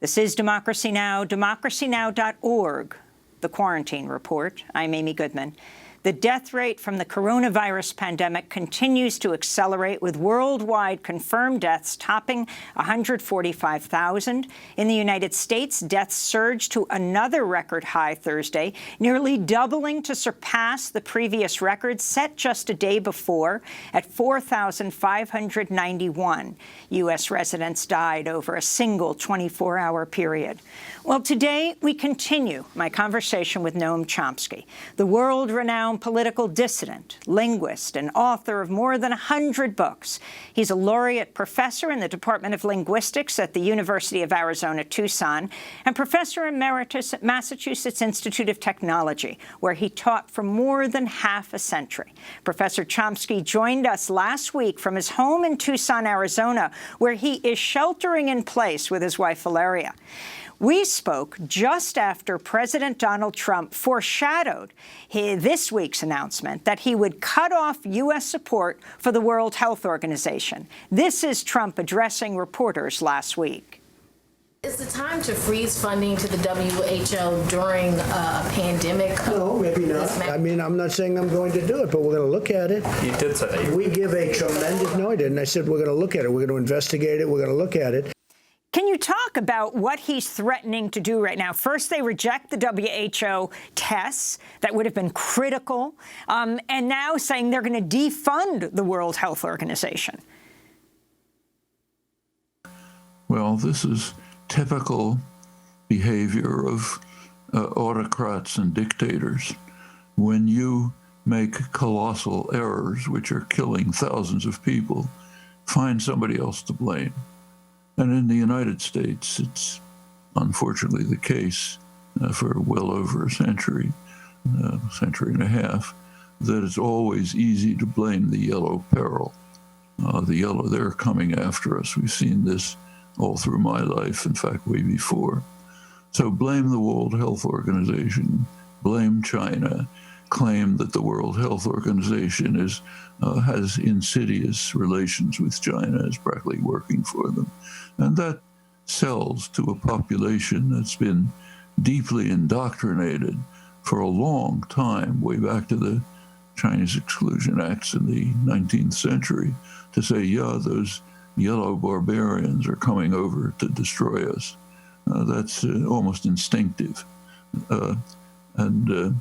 This is Democracy Now!, democracynow.org, The Quarantine Report. I'm Amy Goodman. The death rate from the coronavirus pandemic continues to accelerate, with worldwide confirmed deaths topping 145,000. In the United States, deaths surged to another record high Thursday, nearly doubling to surpass the previous record set just a day before at 4,591. U.S. residents died over a single 24-hour period. Well, today we continue my conversation with Noam Chomsky, the world-renowned political dissident, linguist, and author of more than 100 books. He's a laureate professor in the Department of Linguistics at the University of Arizona, Tucson, and professor emeritus at Massachusetts Institute of Technology, where he taught for more than half a century. Professor Chomsky joined us last week from his home in Tucson, Arizona, where he is sheltering in place with his wife, Valeria. We spoke just after President Donald Trump foreshadowed this week's announcement that he would cut off U.S. support for the World Health Organization. This is Trump addressing reporters last week. Is the time to freeze funding to the WHO during a pandemic? No, maybe not. I mean, I'm not saying I'm going to do it, but we're going to look at it. You did say that. We give a tremendous, no, I didn't. I said we're going to look at it. We're going to investigate it. We're going to look at it. Can you talk about what he's threatening to do right now? First, they reject the WHO tests that would have been critical, and now saying they're going to defund the World Health Organization. Well, this is typical behavior of autocrats and dictators. When you make colossal errors, which are killing thousands of people, find somebody else to blame. And in the United States, it's unfortunately the case for well over a century and a half, that it's always easy to blame the yellow peril. They're coming after us. We've seen this all through my life, in fact, way before. So blame the World Health Organization, blame China, claim that the World Health Organization has insidious relations with China, is practically working for them. And that sells to a population that's been deeply indoctrinated for a long time, way back to the Chinese Exclusion Acts in the 19th century, to say, yeah, those yellow barbarians are coming over to destroy us. That's almost instinctive. And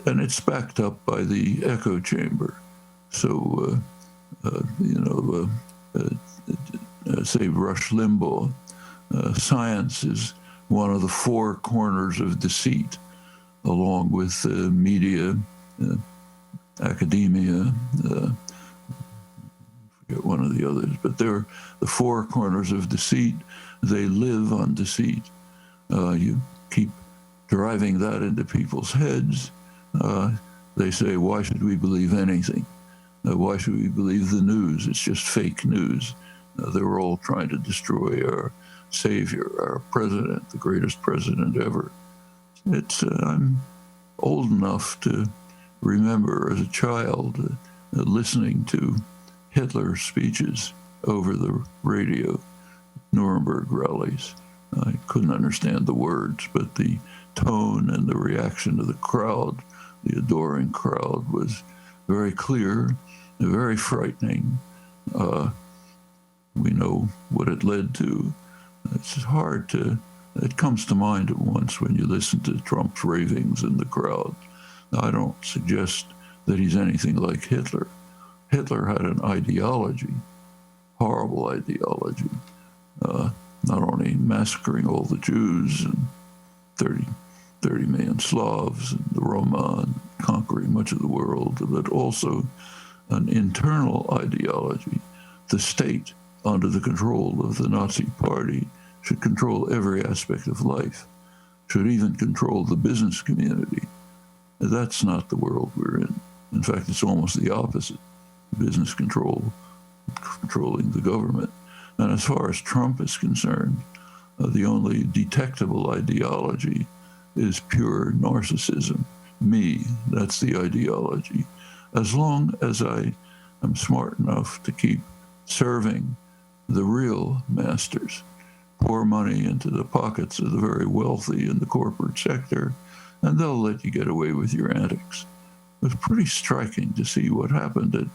it's backed up by the echo chamber. So, say Rush Limbaugh, science is one of the four corners of deceit, along with media, academia, forget one of the others, but they're the four corners of deceit. They live on deceit. You keep driving that into people's heads. They say, why should we believe anything? Why should we believe the news? It's just fake news. They're all trying to destroy our savior, our president, the greatest president ever. I'm old enough to remember as a child listening to Hitler's speeches over the radio, Nuremberg rallies. I couldn't understand the words, but the tone and the reaction of the crowd, the adoring crowd, was very clear, very frightening. We know what it led to. It comes to mind at once when you listen to Trump's ravings in the crowd. Now, I don't suggest that he's anything like Hitler. Hitler had an ideology, horrible ideology, not only massacring all the Jews and 30 million Slavs and the Roma, and conquering much of the world, but also an internal ideology. The state, under the control of the Nazi Party, should control every aspect of life, should even control the business community. That's not the world we're in. In fact, it's almost the opposite. Business controlling the government. And as far as Trump is concerned, the only detectable ideology is pure narcissism. Me, that's the ideology. As long as I am smart enough to keep serving the real masters, pour money into the pockets of the very wealthy in the corporate sector, and they'll let you get away with your antics. It was pretty striking to see what happened at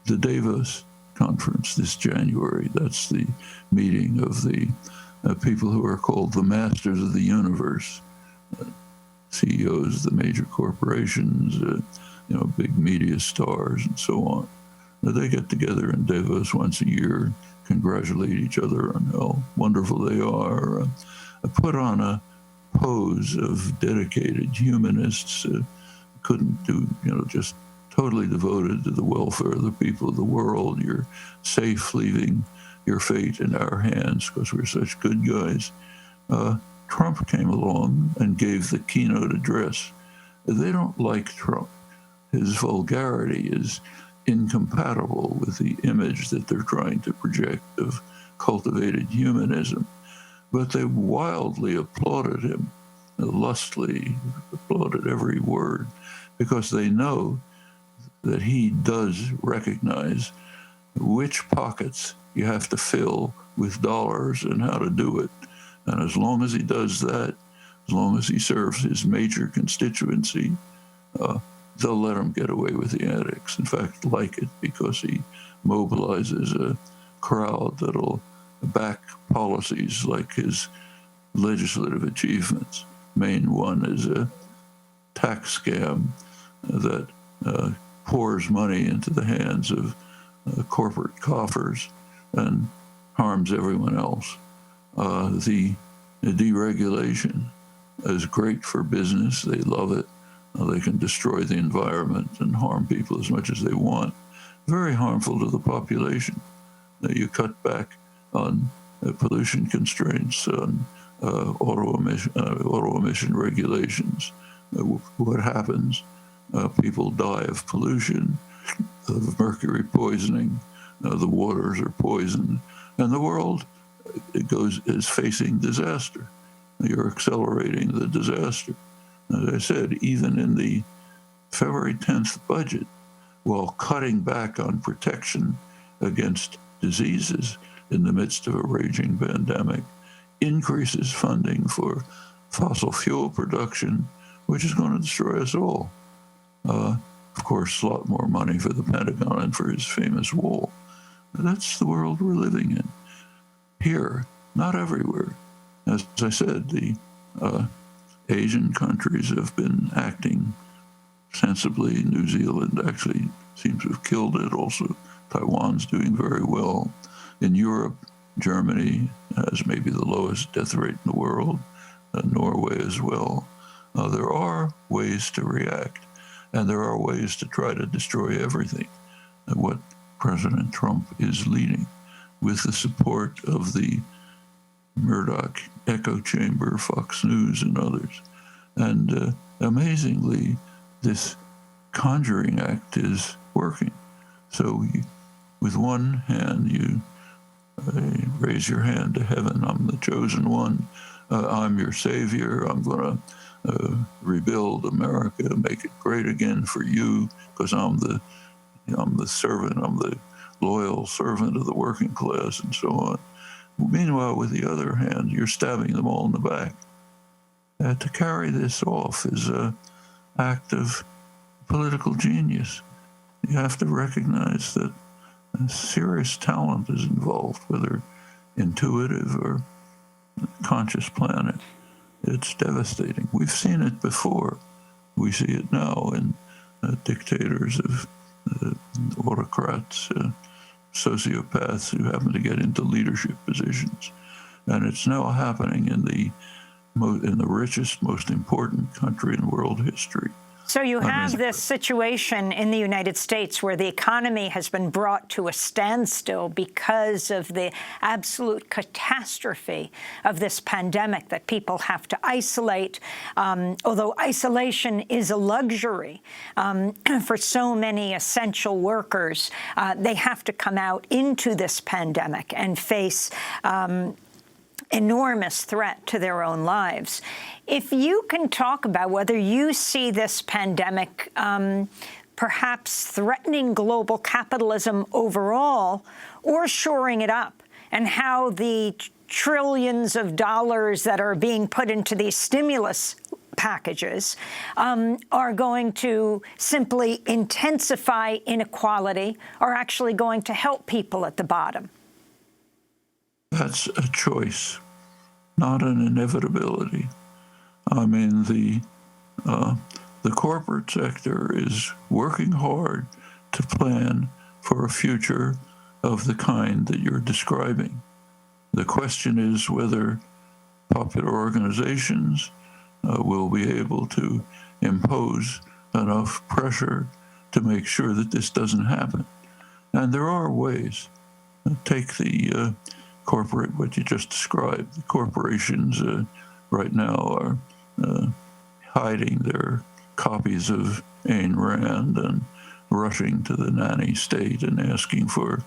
the Davos conference this January. That's the meeting of the people who are called the masters of the universe, CEOs of the major corporations, big media stars, and so on. They get together in Davos once a year, congratulate each other on how wonderful they are, put on a pose of dedicated humanists, couldn't do, just totally devoted to the welfare of the people of the world. You're safe leaving your fate in our hands because we're such good guys. Trump came along and gave the keynote address. They don't like Trump. His vulgarity is incompatible with the image that they're trying to project of cultivated humanism. But they wildly applauded him, lustily applauded every word, because they know that he does recognize which pockets you have to fill with dollars and how to do it. And as long as he does that, as long as he serves his major constituency, they'll let him get away with the antics. In fact, like it, because he mobilizes a crowd that'll back policies like his legislative achievements. Main one is a tax scam that pours money into the hands of corporate coffers and harms everyone else. The deregulation is great for business. They love it. They can destroy the environment and harm people as much as they want. Very harmful to the population. You cut back on pollution constraints, on auto emission regulations. What happens? People die of pollution, of mercury poisoning. The waters are poisoned, and the world is facing disaster. You're accelerating the disaster. As I said, even in the February 10th budget, while cutting back on protection against diseases in the midst of a raging pandemic, increases funding for fossil fuel production, which is going to destroy us all. Of course, a lot more money for the Pentagon and for his famous wall. That's the world we're living in. Here, not everywhere. As I said, the Asian countries have been acting sensibly. New Zealand actually seems to have killed it. Also, Taiwan's doing very well. In Europe, Germany has maybe the lowest death rate in the world, Norway as well. There are ways to react, and there are ways to try to destroy everything. What President Trump is leading, with the support of the Murdoch echo chamber, Fox News, and others. And amazingly, this conjuring act is working. So with one hand, you raise your hand to heaven. I'm the chosen one. I'm your savior. I'm going to rebuild America, make it great again for you, because I'm the servant. I'm the loyal servant of the working class, and so on. Meanwhile, with the other hand, you're stabbing them all in the back. To carry this off is an act of political genius. You have to recognize that serious talent is involved, whether intuitive or conscious planning. It's devastating. We've seen it before. We see it now in dictators of autocrats, sociopaths who happen to get into leadership positions. And it's now happening in the richest, most important country in world history. So you have this situation in the United States where the economy has been brought to a standstill because of the absolute catastrophe of this pandemic, that people have to isolate, although isolation is a luxury for so many essential workers. They have to come out into this pandemic and face enormous threat to their own lives. If you can talk about whether you see this pandemic perhaps threatening global capitalism overall or shoring it up, and how the trillions of dollars that are being put into these stimulus packages are going to simply intensify inequality or actually going to help people at the bottom? That's a choice, not an inevitability. I mean, the corporate sector is working hard to plan for a future of the kind that you're describing. The question is whether popular organizations will be able to impose enough pressure to make sure that this doesn't happen. And there are ways. Take the corporate, what you just described. The corporations right now are hiding their copies of Ayn Rand and rushing to the nanny state and asking for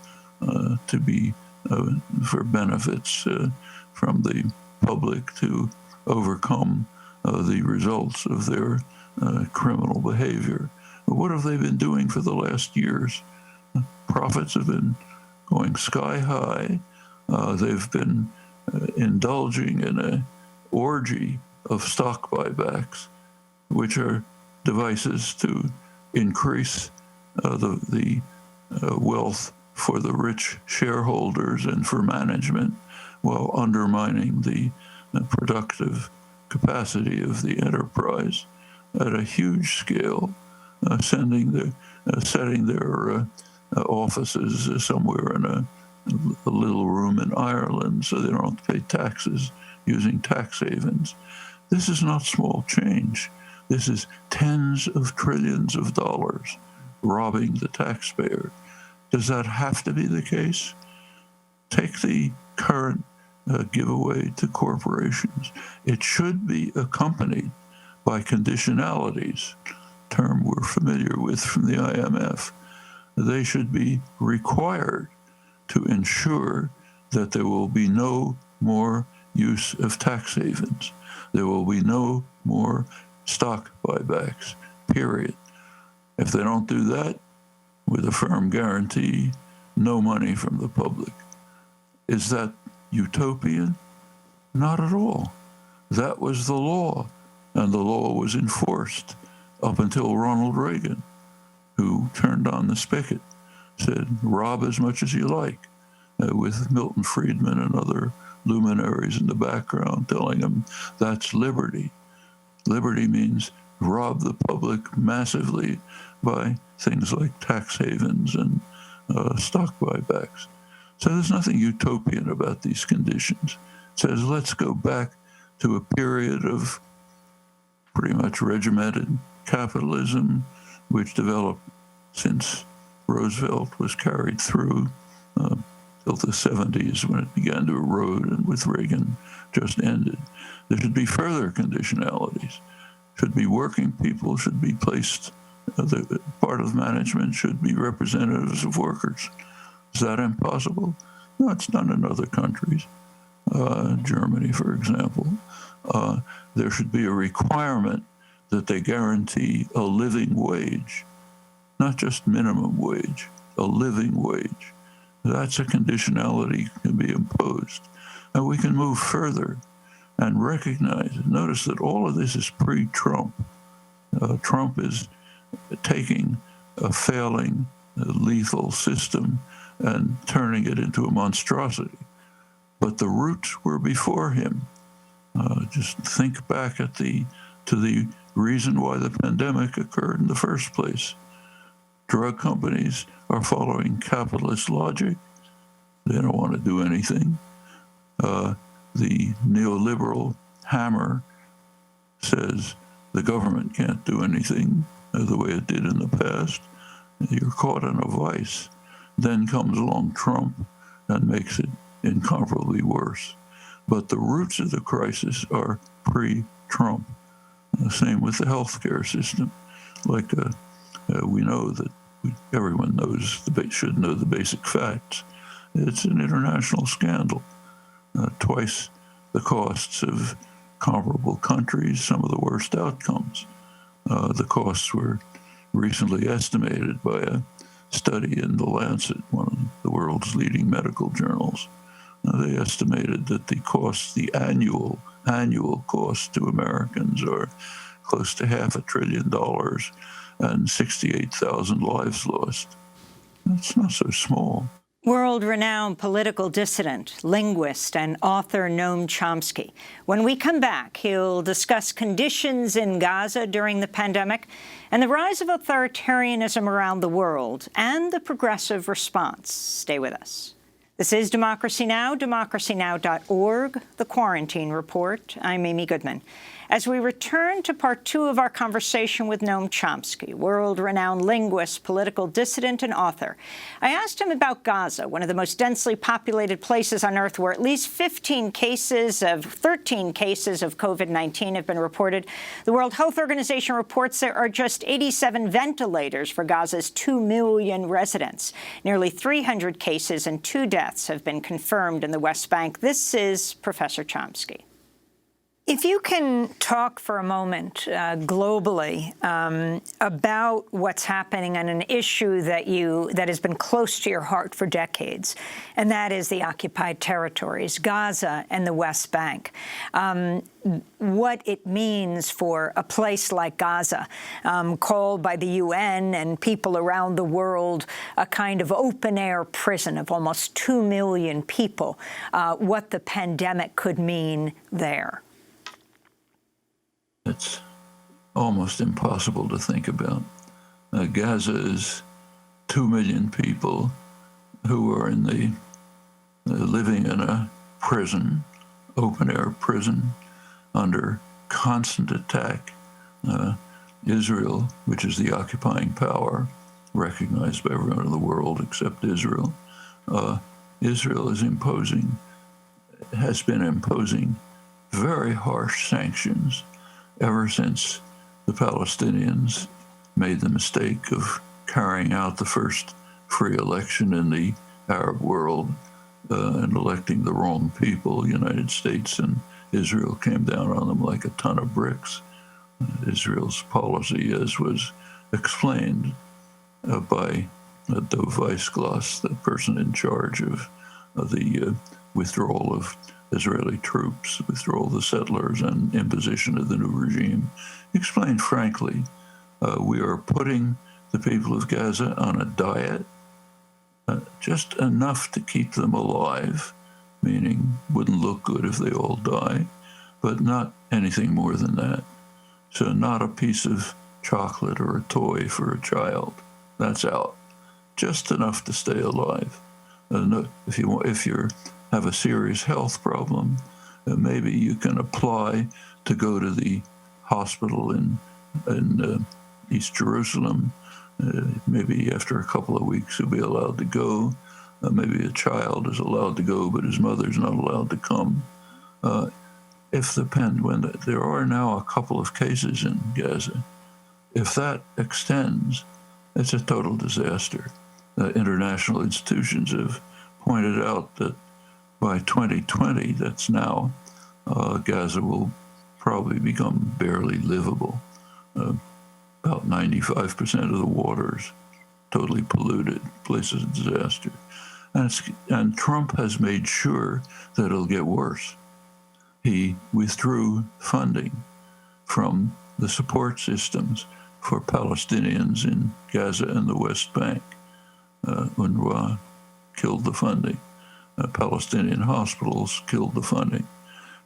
for benefits from the public to overcome the results of their criminal behavior. What have they been doing for the last years? Profits have been going sky high. They've been indulging in an orgy of stock buybacks, which are devices to increase the wealth for the rich shareholders and for management, while undermining the productive capacity of the enterprise at a huge scale, setting their offices somewhere in a little room in Ireland so they don't have to pay taxes using tax havens. This is not small change. This is tens of trillions of dollars robbing the taxpayer. Does that have to be the case? Take the current giveaway to corporations. It should be accompanied by conditionalities, a term we're familiar with from the IMF. They should be required to ensure that there will be no more use of tax havens. There will be no more stock buybacks, period. If they don't do that, with a firm guarantee, no money from the public. Is that utopian? Not at all. That was the law, and the law was enforced up until Ronald Reagan, who turned on the spigot, said, rob as much as you like, with Milton Friedman and other luminaries in the background telling him that's liberty. Liberty means rob the public massively by things like tax havens and stock buybacks. So there's nothing utopian about these conditions. It says, let's go back to a period of pretty much regimented capitalism, which developed since Roosevelt was carried through till the 70s when it began to erode and with Reagan just ended. There should be further conditionalities. Should be working people, should be placed, the part of management should be representatives of workers. Is that impossible? No, it's done in other countries. Germany, for example. There should be a requirement that they guarantee a living wage, not just minimum wage, a living wage. That's a conditionality that can be imposed. And we can move further and recognize, notice that all of this is pre-Trump. Trump is taking a failing, lethal system and turning it into a monstrosity. But the roots were before him. Just think back to the reason why the pandemic occurred in the first place. Drug companies are following capitalist logic. They don't want to do anything. The neoliberal hammer says the government can't do anything the way it did in the past. You're caught in a vice. Then comes along Trump and makes it incomparably worse. But the roots of the crisis are pre-Trump. Same with the healthcare system. Like we know that everyone should know the basic facts. It's an international scandal. Twice the costs of comparable countries, some of the worst outcomes. The costs were recently estimated by a study in The Lancet, one of the world's leading medical journals, They estimated that the annual cost to Americans are close to $500 billion and 68,000 lives lost. That's not so small. World-renowned political dissident, linguist, and author Noam Chomsky. When we come back, he'll discuss conditions in Gaza during the pandemic and the rise of authoritarianism around the world and the progressive response. Stay with us. This is Democracy Now!, democracynow.org, The Quarantine Report. I'm Amy Goodman. As we return to part two of our conversation with Noam Chomsky, world-renowned linguist, political dissident, and author, I asked him about Gaza, one of the most densely populated places on Earth where at least 13 cases of COVID-19 have been reported. The World Health Organization reports there are just 87 ventilators for Gaza's 2 million residents. Nearly 300 cases and 2 deaths have been confirmed in the West Bank. This is Professor Chomsky. If you can talk for a moment globally about what's happening on an issue that has been close to your heart for decades, and that is the occupied territories, Gaza and the West Bank. What it means for a place like Gaza, called by the UN and people around the world a kind of open-air prison of almost 2 million people, what the pandemic could mean there. It's almost impossible to think about. Gaza is 2 million people who are living in a prison, open-air prison, under constant attack. Israel, which is the occupying power, recognized by everyone in the world except Israel, Israel has been imposing very harsh sanctions ever since the Palestinians made the mistake of carrying out the first free election in the Arab world and electing the wrong people. The United States and Israel came down on them like a ton of bricks. Israel's policy, as was explained by Dov Weissglass, the person in charge of the withdrawal of Israeli troops, withdrawal of the settlers, and imposition of the new regime, explained frankly, we are putting the people of Gaza on a diet, just enough to keep them alive, meaning wouldn't look good if they all die, but not anything more than that. So not a piece of chocolate or a toy for a child. That's out. Just enough to stay alive. If you have a serious health problem, maybe you can apply to go to the hospital in East Jerusalem. Maybe after a couple of weeks you'll be allowed to go. Maybe a child is allowed to go, but his mother's not allowed to come. When there are now a couple of cases in Gaza, if that extends, it's a total disaster. International institutions have pointed out that by 2020, that's now, Gaza will probably become barely livable. About 95% of the water's totally polluted, place is a disaster. And Trump has made sure that it'll get worse. He withdrew funding from the support systems for Palestinians in Gaza and the West Bank. UNRWA killed the funding. Palestinian hospitals killed the funding.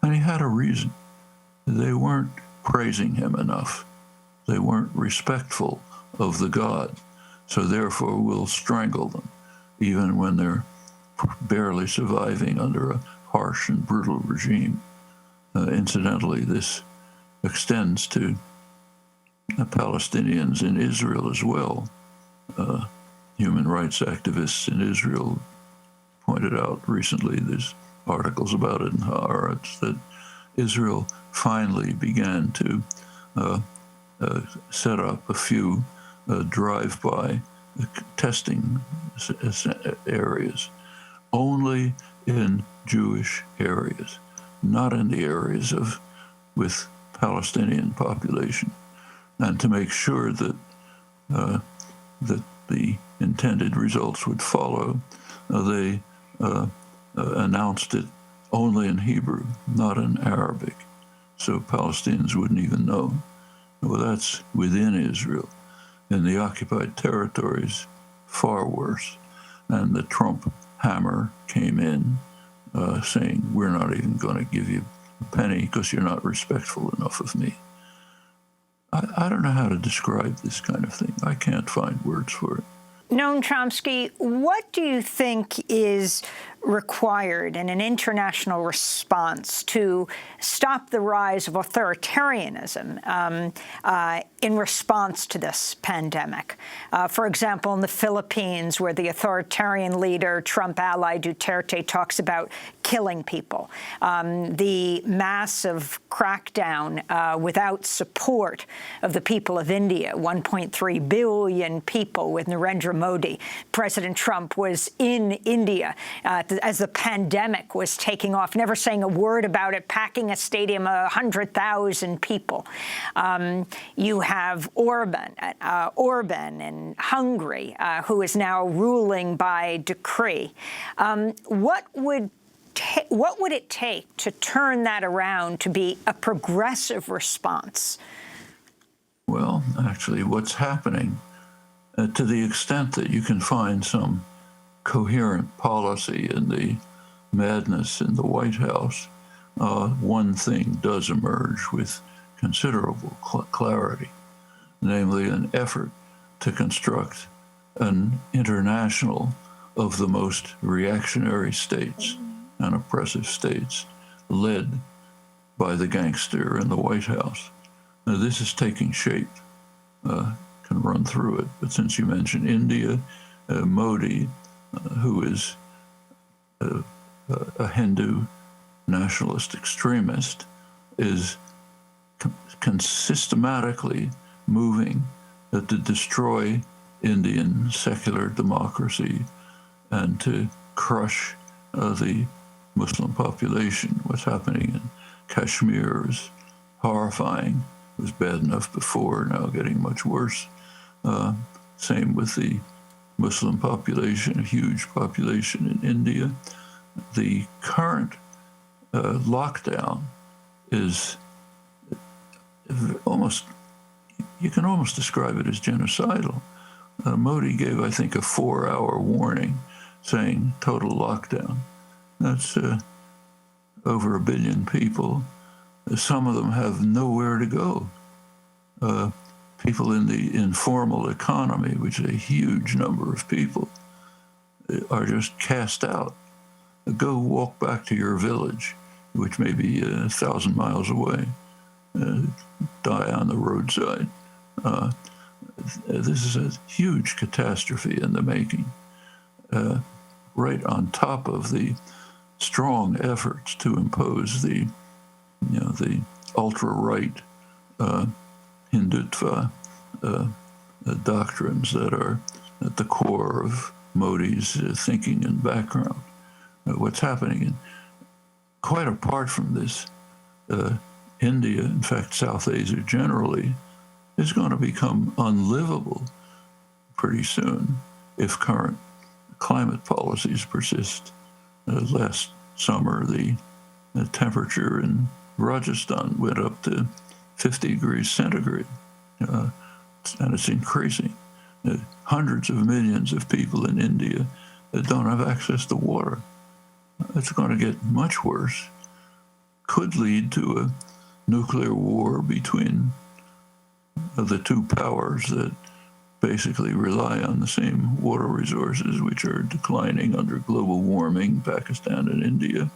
And he had a reason. They weren't praising him enough. They weren't respectful of the God. So therefore we'll strangle them, even when they're barely surviving under a harsh and brutal regime. Incidentally, this extends to Palestinians in Israel as well. Human rights activists in Israel pointed out recently, there's articles about it in Haaretz, that Israel finally began to set up a few drive-by testing areas, only in Jewish areas, not in the areas with Palestinian population, and to make sure that the intended results would follow, they announced it only in Hebrew, not in Arabic, so Palestinians wouldn't even know. Well, that's within Israel. In the occupied territories, far worse. And the Trump hammer came in saying, we're not even going to give you a penny because you're not respectful enough of me. I don't know how to describe this kind of thing. I can't find words for it. Noam Chomsky, what do you think is required in an international response to stop the rise of authoritarianism in response to this pandemic? For example, in the Philippines, where the authoritarian leader, Trump ally Duterte, talks about killing people. The massive crackdown without support of the people of India, 1.3 billion people with Narendra Modi. President Trump was in India as the pandemic was taking off, never saying a word about it, packing a stadium of 100,000 people. You have Orban in Hungary, who is now ruling by decree. What would it take to turn that around to be a progressive response? Well, actually, what's happening, to the extent that you can find some coherent policy in the madness in the White House, one thing does emerge with considerable clarity, namely an effort to construct an international of the most reactionary states and oppressive states, led by the gangster in the White House. Now, this is taking shape. Can run through it, but since you mentioned India, Modi, who is a Hindu nationalist extremist, is systematically moving to destroy Indian secular democracy and to crush the Muslim population. What's happening in Kashmir is horrifying. It was bad enough before, now getting much worse. Same with the Muslim population, a huge population in India. The current lockdown is almost, you can almost describe it as genocidal. Modi gave, I think, a 4-hour warning saying total lockdown. That's over 1 billion people. Some of them have nowhere to go. People in the informal economy, which is a huge number of people, are just cast out. Go walk back to your village, which may be 1,000 miles away. Die on the roadside. This is a huge catastrophe in the making, right on top of the strong efforts to impose the ultra-right Hindutva doctrines that are at the core of Modi's thinking and background. What's happening, and quite apart from this, India, in fact, South Asia generally, is going to become unlivable pretty soon if current climate policies persist. Last summer, the temperature in Rajasthan went up to 50 degrees centigrade, and it's increasing. Hundreds of millions of people in India that don't have access to water. It's going to get much worse. Could lead to a nuclear war between the two powers that basically rely on the same water resources, which are declining under global warming, Pakistan and India.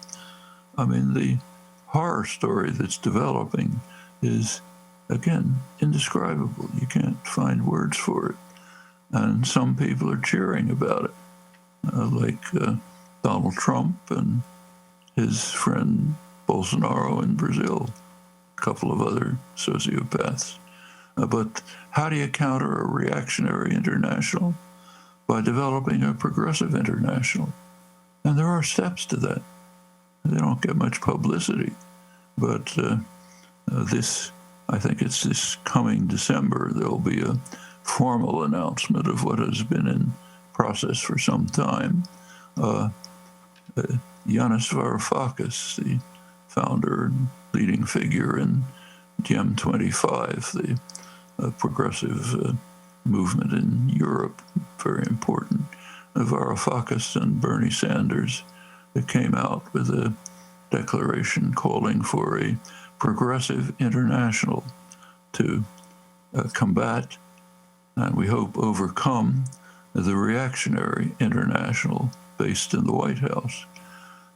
I mean, the horror story that's developing is, again, indescribable. You can't find words for it. And some people are cheering about it, like Donald Trump and his friend Bolsonaro in Brazil, a couple of other sociopaths. But how do you counter a reactionary international? By developing a progressive international. And there are steps to that. They don't get much publicity. But I think it's this coming December, there'll be a formal announcement of what has been in process for some time. Yanis Varoufakis, the founder and leading figure in Diem25, the progressive movement in Europe, very important. Varoufakis and Bernie Sanders came out with a declaration calling for a progressive international to combat and we hope overcome the reactionary international based in the White House.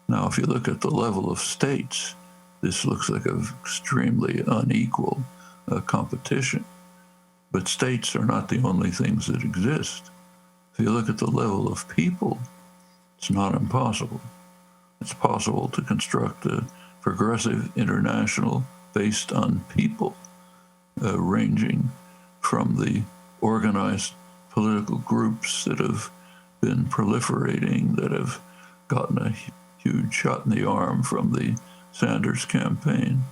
Now, if you look at the level of states, this looks like an extremely unequal competition. But states are not the only things that exist. If you look at the level of people, it's not impossible. It's possible to construct a progressive international based on people, ranging from the organized political groups that have been proliferating, that have gotten a huge shot in the arm from the Sanders campaign,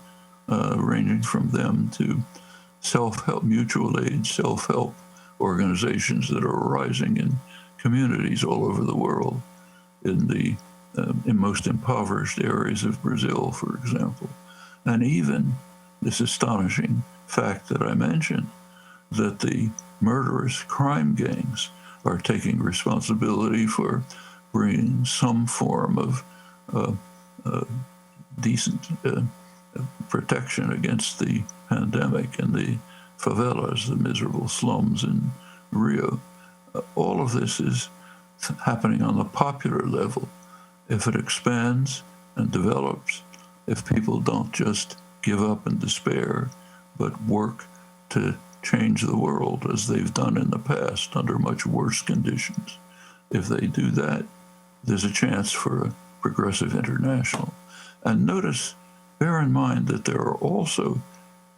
ranging from them to self-help, mutual aid, self-help organizations that are arising in communities all over the world, in most impoverished areas of Brazil, for example. And even this astonishing fact that I mentioned, that the murderous crime gangs are taking responsibility for bringing some form of decent protection against the pandemic and the favelas, the miserable slums in Rio. All of this is happening on the popular level. If it expands and develops, if people don't just give up and despair, but work to change the world as they've done in the past under much worse conditions, if they do that, there's a chance for a progressive international. And notice, bear in mind that there are also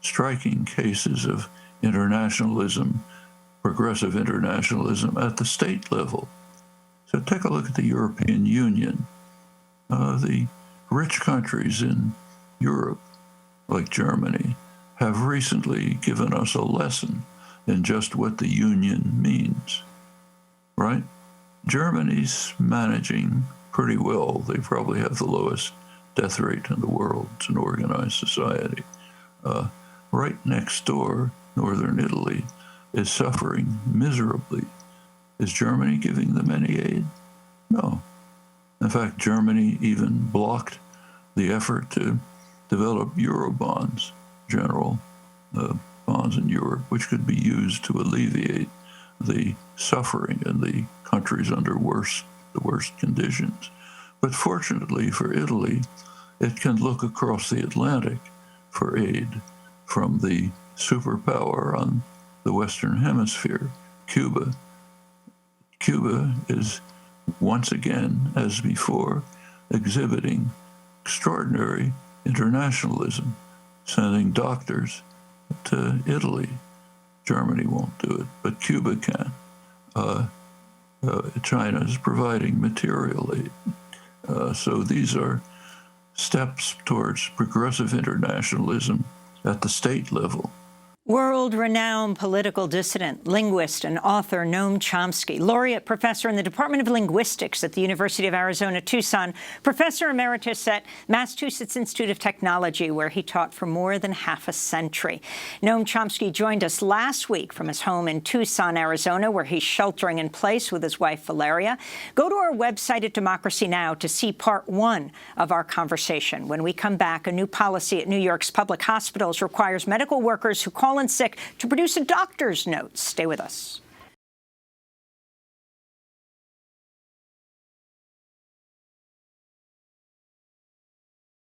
striking cases of internationalism, progressive internationalism at the state level. So take a look at the European Union. The rich countries in Europe, like Germany, have recently given us a lesson in just what the union means, right? Germany's managing pretty well. They probably have the lowest death rate in the world. It's an organized society. Right next door, northern Italy, is suffering miserably. Is Germany giving them any aid? No. In fact, Germany even blocked the effort to develop Eurobonds, general bonds in Europe, which could be used to alleviate the suffering in the countries under the worst conditions. But fortunately for Italy, it can look across the Atlantic for aid from the superpower on the Western Hemisphere, Cuba. Cuba is once again, as before, exhibiting extraordinary internationalism, sending doctors to Italy. Germany won't do it, but Cuba can. China is providing material aid. So these are steps towards progressive internationalism at the state level. World-renowned political dissident, linguist, and author Noam Chomsky, laureate professor in the Department of Linguistics at the University of Arizona, Tucson, professor emeritus at Massachusetts Institute of Technology, where he taught for more than half a century. Noam Chomsky joined us last week from his home in Tucson, Arizona, where he's sheltering in place with his wife, Valeria. Go to our website at Democracy Now! To see part one of our conversation. When we come back, a new policy at New York's public hospitals requires medical workers who call in sick to produce a doctor's note. Stay with us.